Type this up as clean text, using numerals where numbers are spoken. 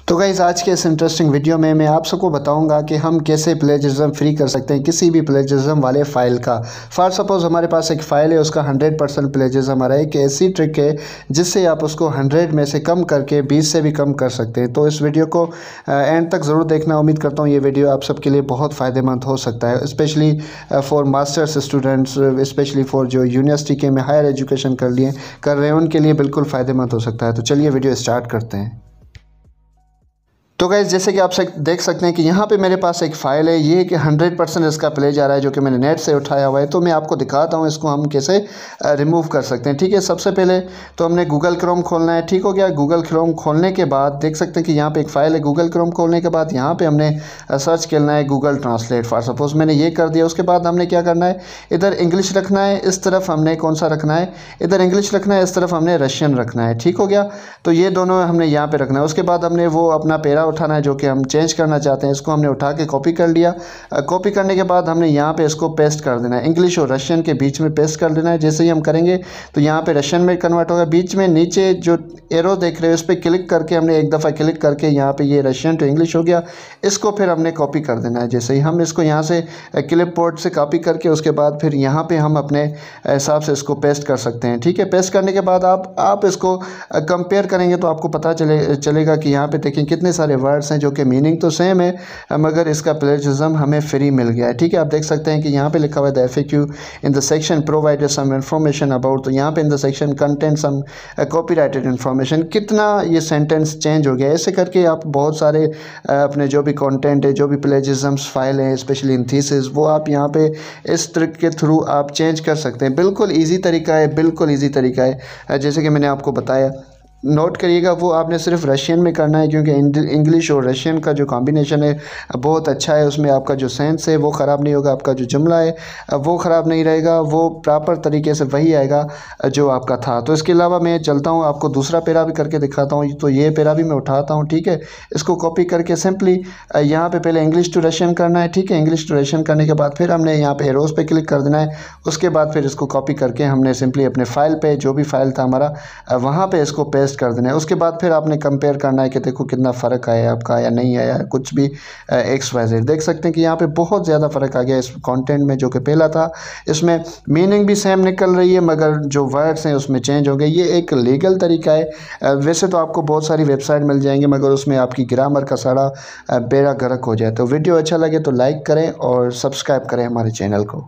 तो गाइस आज के इस इंटरेस्टिंग वीडियो में मैं आप सबको बताऊंगा कि हम कैसे प्लेजरिज्म फ्री कर सकते हैं किसी भी प्लेजरिज्म वाले फ़ाइल का। फॉर सपोज़ हमारे पास एक फ़ाइल है, उसका 100% प्लेजरिज्म आ रहा है। एक ऐसी ट्रिक है जिससे आप उसको 100 में से कम करके 20 से भी कम कर सकते हैं। तो इस वीडियो को एंड तक ज़रूर देखना। उम्मीद करता हूँ ये वीडियो आप सबके लिए बहुत फ़ायदेमंद हो सकता है, specially for masters students, specially for जो यूनिवर्सिटी के में हायर एजुकेशन कर रहे हैं उनके लिए बिल्कुल फ़ायदेमंद हो सकता है। तो चलिए वीडियो स्टार्ट करते हैं। तो गाइज़ जैसे कि आप देख सकते हैं कि यहाँ पे मेरे पास एक फ़ाइल है, ये कि 100% इसका प्लेज आ रहा है जो कि मैंने नेट से उठाया हुआ है। तो मैं आपको दिखाता हूँ इसको हम कैसे रिमूव कर सकते हैं। ठीक है, सबसे पहले तो हमने गूगल क्रोम खोलना है। ठीक हो गया, गूगल क्रोम खोलने के बाद देख सकते हैं कि यहाँ पे एक फ़ाइल है। गूगल क्रोम खोलने के बाद यहाँ पे हमने सर्च करना है गूगल ट्रांसलेट। फॉर सपोज़ मैंने ये कर दिया। उसके बाद हमने क्या करना है, इधर इंग्लिश रखना है, इस तरफ हमने कौन सा रखना है, इधर इंग्लिश रखना है, इस तरफ हमने रशियन रखना है। ठीक हो गया, तो ये दोनों हमने यहाँ पर रखना है। उसके बाद हमने वो अपना पेरा उठाना है जो कि हम चेंज करना चाहते हैं। इसको हमने उठा के कॉपी कर लिया। कॉपी करने के बाद हमने यहाँ पे इसको पेस्ट कर देना है, इंग्लिश और रशियन के बीच में पेस्ट कर देना है। जैसे ही हम करेंगे तो यहाँ पे रशियन में कन्वर्ट होगा। बीच में नीचे जो एरो देख रहे हो इस पर क्लिक करके हमने एक दफ़ा क्लिक करके यहाँ पे ये रशियन टू इंग्लिश हो गया। इसको फिर हमने कॉपी कर देना है। जैसे ही हम इसको यहाँ से क्लिप बोर्ड से कॉपी करके उसके बाद फिर यहाँ पे हम अपने हिसाब से इसको पेस्ट कर सकते हैं। ठीक है, पेस्ट करने के बाद आप इसको कंपेयर करेंगे तो आपको पता चलेगा कि यहाँ पे देखिए कितने सारे वर्ड्स हैं जो कि मीनिंग तो सेम है मगर इसका प्लेजरिज्म हमें फ्री मिल गया है। ठीक है, आप देख सकते हैं कि यहाँ पे लिखा हुआ है the FAQ in the section provided some information about. तो यहाँ पे in the section content some copyrighted information. कितना ये सेंटेंस चेंज हो गया। ऐसे करके आप बहुत सारे अपने जो भी कंटेंट है, जो भी प्लेजरिज्म फाइल है, स्पेशली इन थीसिस, वो आप यहाँ पे इस ट्रिक के थ्रू आप चेंज कर सकते हैं। बिल्कुल ईजी तरीका है, बिल्कुल ईजी तरीका है। जैसे कि मैंने आपको बताया, नोट करिएगा, वो आपने सिर्फ रशियन में करना है क्योंकि इंग्लिश और रशियन का जो कॉम्बिनेशन है बहुत अच्छा है। उसमें आपका जो सेंस है वो ख़राब नहीं होगा, आपका जो जुमला है वो ख़राब नहीं रहेगा, वो प्रॉपर तरीके से वही आएगा जो आपका था। तो इसके अलावा मैं चलता हूँ, आपको दूसरा पैरा भी करके दिखाता हूँ। तो ये पैरा भी मैं उठाता हूँ। ठीक है, इसको कॉपी करके सिंपली यहाँ पर पहले इंग्लिश टू रशियन करना है। ठीक है, इंग्लिश टू रशियन करने के बाद फिर हमने यहाँ पर एरोज़ पे क्लिक कर देना है। उसके बाद फिर इसको कॉपी करके हमने सिंपली अपने फाइल पर, जो भी फाइल था हमारा, वहाँ पर इसको पेस्ट कर देना है। उसके बाद फिर आपने कंपेयर करना है कि देखो कितना फ़र्क आया आपका या नहीं आया, कुछ भी XYZ। देख सकते हैं कि यहाँ पे बहुत ज़्यादा फ़र्क आ गया इस कंटेंट में। जो कि पहला था इसमें मीनिंग भी सेम निकल रही है मगर जो वर्ड्स हैं उसमें चेंज हो गए। ये एक लीगल तरीका है। वैसे तो आपको बहुत सारी वेबसाइट मिल जाएंगी मगर उसमें आपकी ग्रामर का सारा बेड़ा गर्क हो जाए। तो वीडियो अच्छा लगे तो लाइक करें और सब्सक्राइब करें हमारे चैनल को।